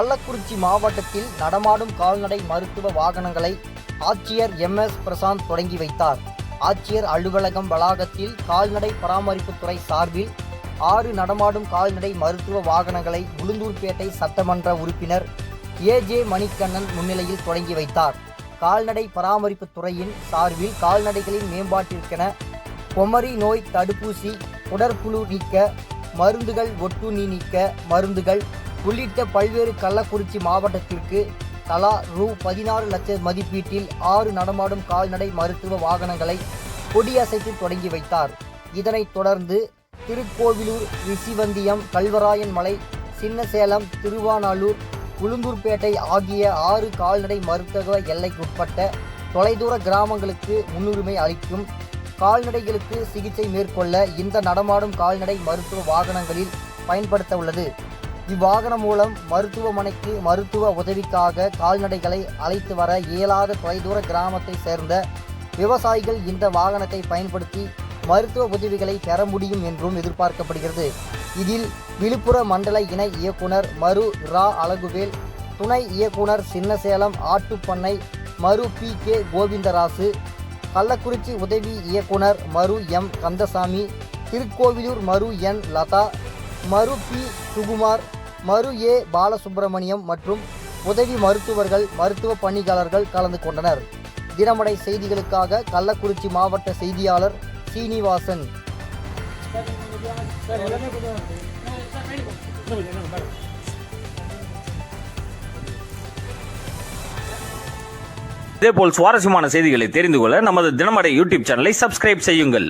கள்ளக்குறிச்சி மாவட்டத்தில் நடமாடும் கால்நடை மருத்துவ வாகனங்களை ஆட்சியர் MS பிரசாந்த் தொடங்கி வைத்தார். ஆட்சியர் அலுவலகம் வளாகத்தில் கால்நடை பராமரிப்புத்துறை சார்பில் 6 நடமாடும் கால்நடை மருத்துவ வாகனங்களை உளுந்தூர்பேட்டை சட்டமன்ற உறுப்பினர் AJ மணிகண்ணன் முன்னிலையில் தொடங்கி வைத்தார். கால்நடை பராமரிப்புத் துறையின் சார்பில் கால்நடைகளின் மேம்பாட்டிற்கென குமரி நோய் தடுப்பூசி, குடற்புழு நீக்க மருந்துகள், ஒட்டுண்ணி நீக்க மருந்துகள் உள்ளிட்ட பல்வேறு கள்ளக்குறிச்சி மாவட்டத்திற்கு தலா ரூ.16 லட்சம் மதிப்பீட்டில் 6 நடமாடும் கால்நடை மருத்துவ வாகனங்களை கொடியசைத்து தொடங்கி வைத்தார். இதனைத் தொடர்ந்து திருக்கோவிலூர், ரிஷிவந்தியம், கல்வராயன் மலை, சின்னசேலம், திருவானாலூர், உளுந்தூர்பேட்டை ஆகிய 6 கால்நடை மருத்துவ எல்லைக்குட்பட்ட தொலைதூர கிராமங்களுக்கு முன்னுரிமை அளிக்கும் கால்நடைகளுக்கு சிகிச்சை மேற்கொள்ள இந்த நடமாடும் கால்நடை மருத்துவ வாகனங்களில் பயன்படுத்த உள்ளது. இவ்வாகனம் மூலம் மருத்துவமனைக்கு மருத்துவ உதவிக்காக கால்நடைகளை அழைத்து வர இயலாத தொலைதூர கிராமத்தை சேர்ந்த விவசாயிகள் இந்த வாகனத்தை பயன்படுத்தி மருத்துவ உதவிகளை பெற முடியும் என்றும் எதிர்பார்க்கப்படுகிறது. இதில் விழுப்புரம் மண்டல இணை இயக்குனர் மரு ரா அழகுவேல், துணை இயக்குனர் சின்னசேலம் ஆட்டுப்பண்ணை மரு PK கோவிந்தராசு, கள்ளக்குறிச்சி உதவி இயக்குனர் மரு M கந்தசாமி, திருக்கோவிலூர் மரு N லதா, மரு P சுகுமார், மரு A பாலசுப்பிரமணியம் மற்றும் உதவி மருத்துவர்கள், மருத்துவ பணியாளர்கள் கலந்து கொண்டனர். தினமடை செய்திகளுக்காக கள்ளக்குறிச்சி மாவட்ட செய்தியாளர் சீனிவாசன். இதேபோல் சுவாரஸ்யமான செய்திகளை தெரிந்து கொள்ள நமது தினமடை யூடியூப் சேனலை சப்ஸ்கிரைப் செய்யுங்கள்.